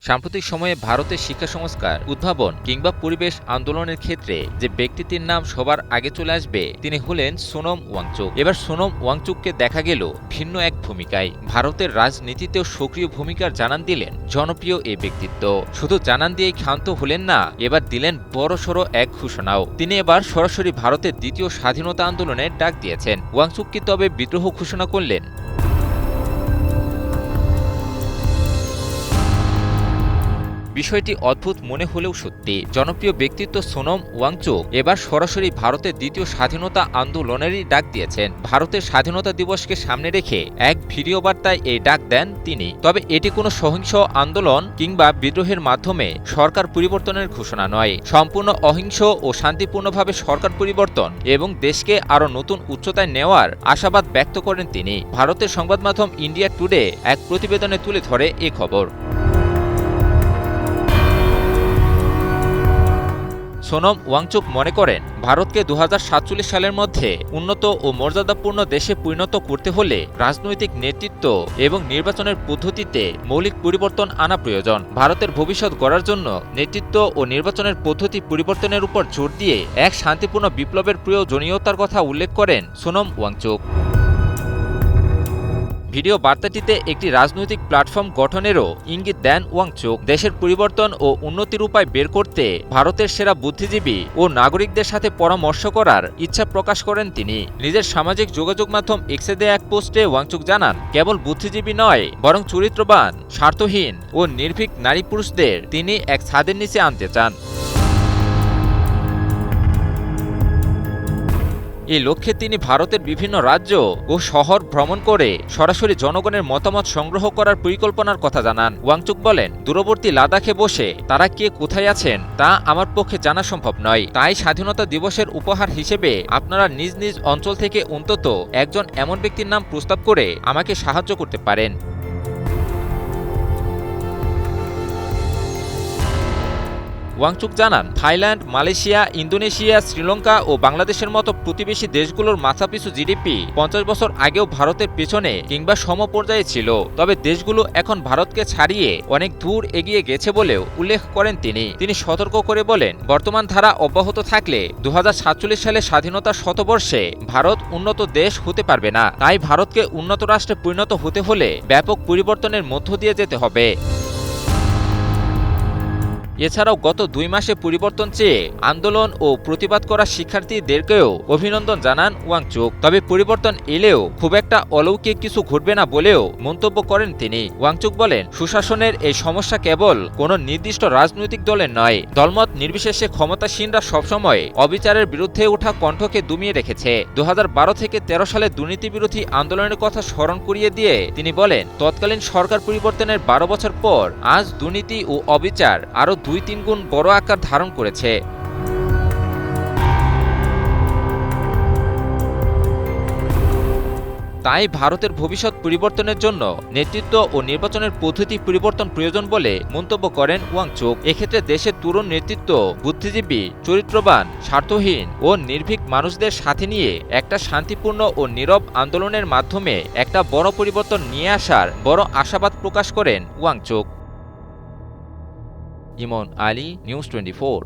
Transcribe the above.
সাম্প্রতিক সময়ে ভারতের শিক্ষা সংস্কার, উদ্ভাবন কিংবা পরিবেশ আন্দোলনের ক্ষেত্রে যে ব্যক্তিটির নাম সবার আগে চলে আসবে তিনি হলেন সোনম ওয়াংচুক। এবার সোনম ওয়াংচুককে দেখা গেল ভিন্ন এক ভূমিকায়। ভারতের রাজনীতিতেও সক্রিয় ভূমিকার জানান দিলেন জনপ্রিয় এই ব্যক্তিত্ব। শুধু জানান দিয়েই ক্ষান্ত হলেন না, এবার দিলেন বড়সড় এক ঘোষণাও। তিনি এবার সরাসরি ভারতের দ্বিতীয় স্বাধীনতা আন্দোলনের ডাক দিয়েছেন। ওয়াংচুক কি তবে বিদ্রোহ ঘোষণা করলেন? বিষয়টি অদ্ভুত মনে হলেও সত্যি। জনপ্রিয় ব্যক্তিত্ব সোনম ওয়াংচুক এবার সরাসরি ভারতের দ্বিতীয় স্বাধীনতা আন্দোলনেরই ডাক দিয়েছেন। ভারতের স্বাধীনতা দিবসকে সামনে রেখে এক ভিডিও বার্তায় এই ডাক দেন তিনি। তবে এটি কোনো সহিংস আন্দোলন কিংবা বিদ্রোহের মাধ্যমে সরকার পরিবর্তনের ঘোষণা নয়। সম্পূর্ণ অহিংস ও শান্তিপূর্ণভাবে সরকার পরিবর্তন এবং দেশকে আরও নতুন উচ্চতায় নেওয়ার আশাবাদ ব্যক্ত করেন তিনি। ভারতের সংবাদ মাধ্যম ইন্ডিয়া টুডে এক প্রতিবেদনে তুলে ধরে এ খবর। সোনম ওয়াংচুক মনে করেন, ভারতকে ২০৪৭ সালের মধ্যে উন্নত ও মর্যাদাপূর্ণ দেশে পরিণত করতে হলে রাজনৈতিক নেতৃত্ব এবং নির্বাচনের পদ্ধতিতে মৌলিক পরিবর্তন আনা প্রয়োজন। ভারতের ভবিষ্যৎ গড়ার জন্য নেতৃত্ব ও নির্বাচনের পদ্ধতি পরিবর্তনের উপর জোর দিয়ে এক শান্তিপূর্ণ বিপ্লবের প্রয়োজনীয়তার কথা উল্লেখ করেন সোনম ওয়াংচুক। ভিডিও বার্তাটিতে একটি রাজনৈতিক প্ল্যাটফর্ম গঠনেরও ইঙ্গিত দেন ওয়াংচুক। দেশের পরিবর্তন ও উন্নতির উপায় বের করতে ভারতের সেরা বুদ্ধিজীবী ও নাগরিকদের সাথে পরামর্শ করার ইচ্ছা প্রকাশ করেন তিনি। নিজের সামাজিক যোগাযোগ মাধ্যম এক্সে দেয়া এক পোস্টে ওয়াংচুক জানান, কেবল বুদ্ধিজীবী নয়, বরং চরিত্রবান, স্বার্থহীন ও নির্ভীক নারী পুরুষদের তিনি এক ছাদের নিচে আনতে চান। এই লক্ষ্যে তিনি ভারতের বিভিন্ন রাজ্য ও শহর ভ্রমণ করে সরাসরি জনগণের মতামত সংগ্রহ করার পরিকল্পনার কথা জানান। ওয়াংচুক বলেন, দূরবর্তী লাদাখে বসে তারা কে কোথায় আছেন তা আমার পক্ষে জানা সম্ভব নয়। তাই স্বাধীনতা দিবসের উপহার হিসেবে আপনারা নিজ নিজ অঞ্চল থেকে অন্তত একজন এমন ব্যক্তির নাম প্রস্তাব করে আমাকে সাহায্য করতে পারেন। ওয়াংচুক জানান, থাইল্যান্ড, মালয়েশিয়া, ইন্দোনেশিয়া, শ্রীলঙ্কা ও বাংলাদেশের মতো প্রতিবেশী দেশগুলোর মাথাপিছু জিডিপি ৫০ বছর আগেও ভারতের পেছনে কিংবা সমপর্যায়ে ছিল। তবে দেশগুলো এখন ভারতকে ছাড়িয়ে অনেক দূর এগিয়ে গেছে বলেও উল্লেখ করেন তিনি সতর্ক করে বলেন, বর্তমান ধারা অব্যাহত থাকলে ২০৪৭ সালে স্বাধীনতার শতবর্ষে ভারত উন্নত দেশ হতে পারবে না। তাই ভারতকে উন্নত রাষ্ট্রে পরিণত হতে হলে ব্যাপক পরিবর্তনের মধ্য দিয়ে যেতে হবে। এছাড়াও গত ২ মাসে পরিবর্তন চেয়ে আন্দোলন ও প্রতিবাদ করা শিক্ষার্থীদেরকেও অভিনন্দন জানান ওয়াংচুক। তবে পরিবর্তন এলেও খুব একটা অলৌকিক কিছু ঘটবে না বলেও মন্তব্য করেন তিনি। ওয়াংচুক বলেন, সুশাসনের এই সমস্যা কেবল কোনো নির্দিষ্ট রাজনৈতিক দলের নয়, দলমত নির্বিশেষে ক্ষমতাসীনরা সবসময় অবিচারের বিরুদ্ধে ওঠা কণ্ঠকে দমিয়ে রেখেছে। ২০১২ থেকে ১৩ সালে দুর্নীতিবিরোধী আন্দোলনের কথা স্মরণ করিয়ে দিয়ে তিনি বলেন, তৎকালীন সরকার পরিবর্তনের ১২ বছর পর আজ দুর্নীতি ও অবিচার আরও ২-৩ গুণ বড় আকার ধারণ করেছে। তাই ভারতের ভবিষ্যৎ পরিবর্তনের জন্য নেতৃত্ব ও নির্বাচনের পদ্ধতি পরিবর্তন প্রয়োজন বলে মন্তব্য করেন ওয়াংচুক। এক্ষেত্রে দেশের তরুণ নেতৃত্ব, বুদ্ধিজীবী, চরিত্রবান, স্বার্থহীন ও নির্ভীক মানুষদের সাথে নিয়ে একটা শান্তিপূর্ণ ও নীরব আন্দোলনের মাধ্যমে একটা বড় পরিবর্তন নিয়ে আসার বড় আশাবাদ প্রকাশ করেন ওয়াংচুক। ইমন আলী, নিউজ 24।